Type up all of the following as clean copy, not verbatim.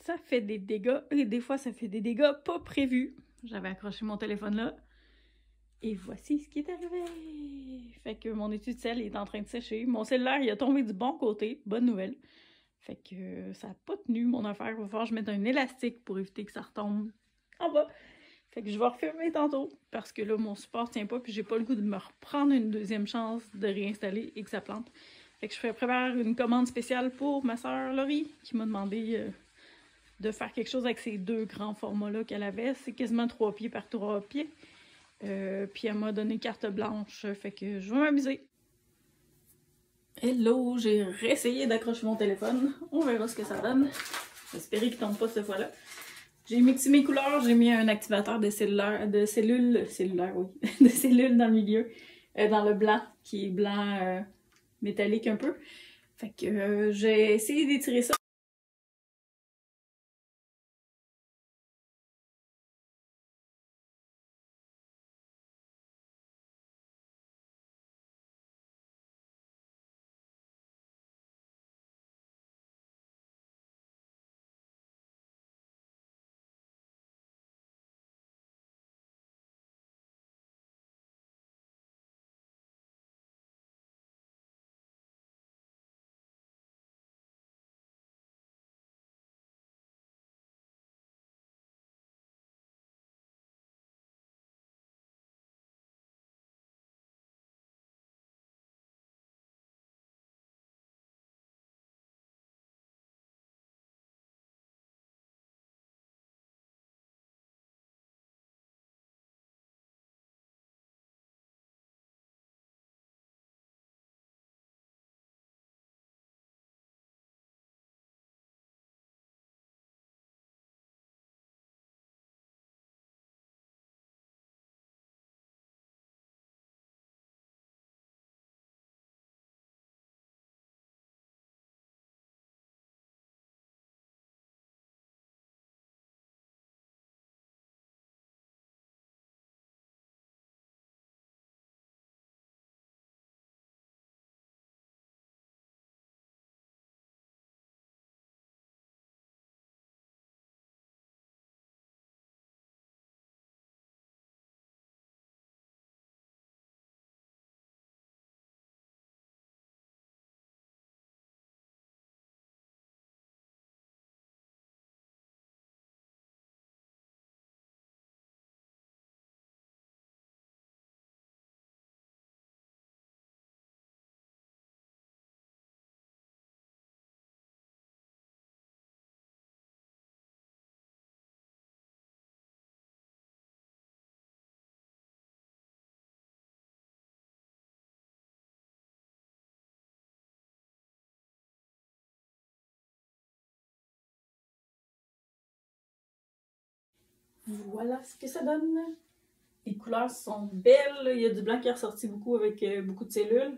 ça fait des dégâts et des fois ça fait des dégâts pas prévus. J'avais accroché mon téléphone là. Et voici ce qui est arrivé! Fait que mon étui de sel est en train de sécher. Mon cellulaire, il a tombé du bon côté. Bonne nouvelle. Fait que ça n'a pas tenu mon affaire. Il va falloir que je mette un élastique pour éviter que ça retombe en bas. Fait que je vais refermer tantôt parce que là, mon support tient pas puis j'ai pas le goût de me reprendre une deuxième chance de réinstaller et que ça plante. Fait que je prépare une commande spéciale pour ma sœur Laurie qui m'a demandé de faire quelque chose avec ces deux grands formats-là qu'elle avait. C'est quasiment 3 pieds par 3 pieds. Puis elle m'a donné carte blanche, fait que je vais m'amuser. Hello, j'ai réessayé d'accrocher mon téléphone. On verra ce que ça donne. J'espère qu'il tombe pas cette fois-là. J'ai mixé mes couleurs, j'ai mis un activateur de cellules dans le milieu, dans le blanc, qui est blanc métallique un peu. Fait que j'ai essayé d'étirer ça. Voilà ce que ça donne. Les couleurs sont belles. Il y a du blanc qui est ressorti beaucoup avec beaucoup de cellules.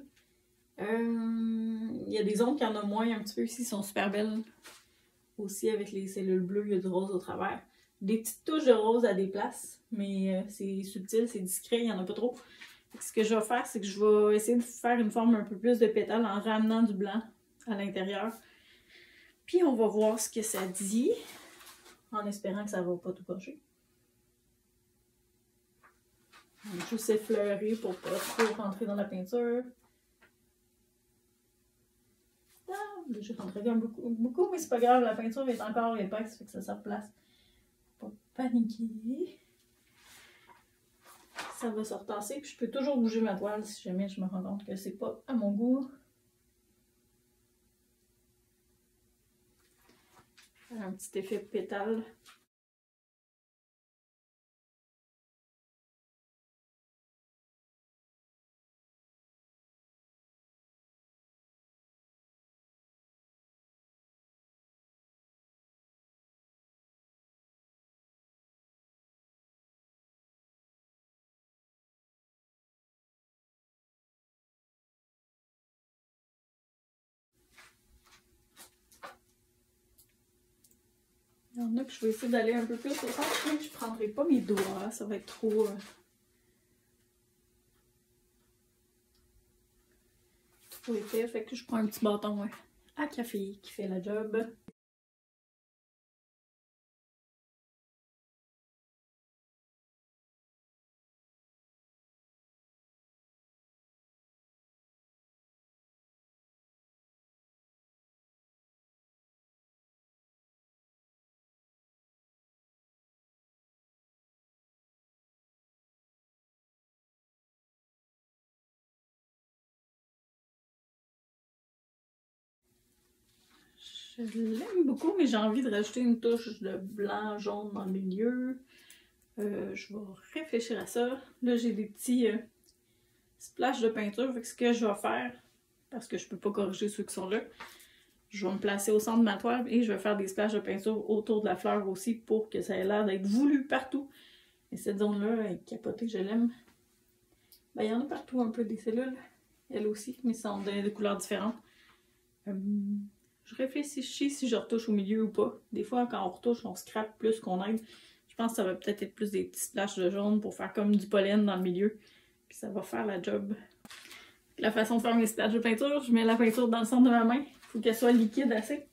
Il y a des zones qui en ont moins un petit peu ici, sont super belles. Aussi avec les cellules bleues, il y a du rose au travers. Des petites touches de rose à des places, mais c'est subtil, c'est discret, il n'y en a pas trop. Ce que je vais faire, c'est que je vais essayer de faire une forme un peu plus de pétales en ramenant du blanc à l'intérieur. Puis on va voir ce que ça dit, en espérant que ça va pas tout cocher. On va juste effleurer pour pas trop rentrer dans la peinture. J'ai rentré beaucoup, mais c'est pas grave, la peinture est encore épaisse, fait que ça se replace. Pas paniquer. Ça va se retasser, puis je peux toujours bouger ma toile si jamais je me rends compte que c'est pas à mon goût. Faire un petit effet pétale. Il y en a que je vais essayer d'aller un peu plus au centre, mais je prendrai pas mes doigts, ça va être trop épais, fait que je prends un petit bâton à café qui fait la job. Je l'aime beaucoup, mais j'ai envie de rajouter une touche de blanc, jaune dans le milieu. Je vais réfléchir à ça. Là, j'ai des petits splashes de peinture. Fait que ce que je vais faire, parce que je peux pas corriger ceux qui sont là, je vais me placer au centre de ma toile et je vais faire des splashes de peinture autour de la fleur aussi pour que ça ait l'air d'être voulu partout. Et cette zone-là, elle est capotée, je l'aime. Ben, il y en a partout un peu des cellules, elle aussi, mais sont de couleurs différentes. Je réfléchis si je retouche au milieu ou pas. Des fois, quand on retouche, on scrape plus qu'on aide. Je pense que ça va peut-être être plus des petits splashes de jaune pour faire comme du pollen dans le milieu. Puis ça va faire la job. La façon de faire mes splashes de peinture, je mets la peinture dans le centre de ma main. Il faut qu'elle soit liquide assez.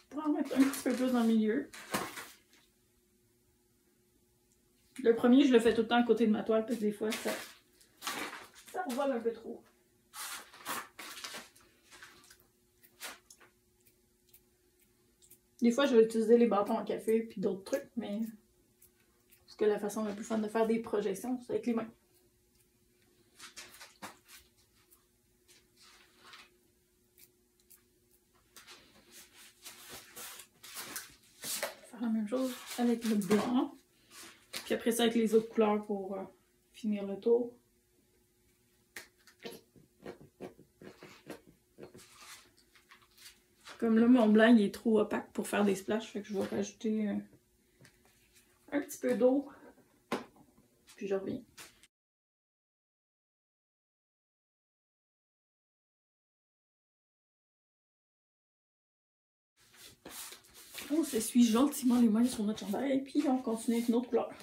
Pour en mettre un petit peu plus dans le milieu. Le premier, je le fais tout le temps à côté de ma toile parce que des fois, ça revole un peu trop. Des fois, je vais utiliser les bâtons à café puis d'autres trucs, mais parce que la façon la plus fun de faire des projections, c'est avec les mains. Faire la même chose avec le blanc. Puis après ça, avec les autres couleurs pour finir le tour. Comme là, mon blanc, il est trop opaque pour faire des splashes, fait que je vais rajouter un petit peu d'eau. Puis je reviens. On s'essuie gentiment les mains sur notre chandail et puis on continue avec une autre couleur.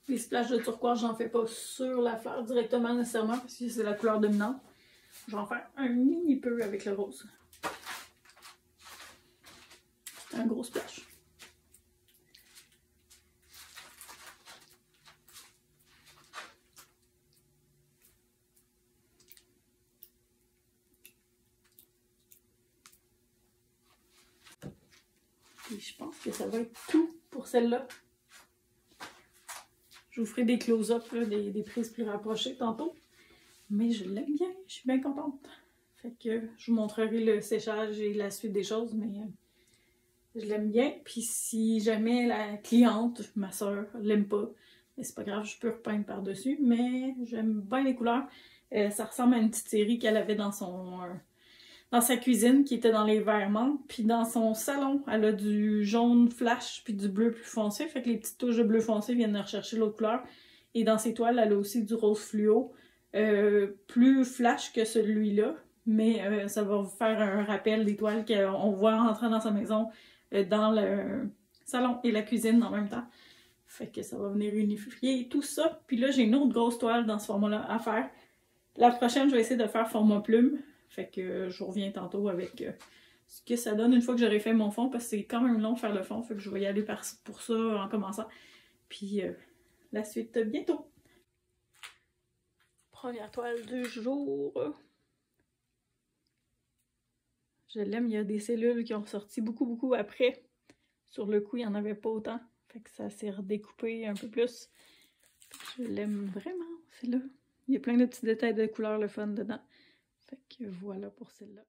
Les splashes de turquoise, j'en fais pas sur la fleur directement nécessairement parce que c'est la couleur dominante. Je vais en faire un mini peu avec le rose. C'est un gros splash. Et je pense que ça va être tout pour celle-là. Je vous ferai des close-up, des prises plus rapprochées tantôt. Mais je l'aime bien, je suis bien contente. Fait que je vous montrerai le séchage et la suite des choses, mais je l'aime bien. Puis si jamais la cliente, ma soeur, l'aime pas, c'est pas grave, je peux repeindre par-dessus. Mais j'aime bien les couleurs. Ça ressemble à une petite série qu'elle avait dans sa cuisine, qui était dans les verts menthe. Puis dans son salon, elle a du jaune flash puis du bleu plus foncé. Fait que les petites touches de bleu foncé viennent de rechercher l'autre couleur. Et dans ses toiles, elle a aussi du rose fluo. Plus flash que celui-là, mais ça va vous faire un rappel des toiles qu'on voit rentrer dans sa maison dans le salon et la cuisine en même temps. Fait que ça va venir unifier tout ça. Puis là, j'ai une autre grosse toile dans ce format-là à faire. La prochaine, je vais essayer de faire format plume. Fait que je vous reviens tantôt avec ce que ça donne une fois que j'aurai fait mon fond, parce que c'est quand même long de faire le fond. Fait que je vais y aller pour ça en commençant. Puis la suite bientôt. Première toile du jour. Je l'aime, il y a des cellules qui ont sorti beaucoup après. Sur le coup, il n'y en avait pas autant. Fait que ça s'est redécoupé un peu plus. Je l'aime vraiment, celle-là. Il y a plein de petits détails de couleurs le fun dedans. Fait que voilà pour celle-là.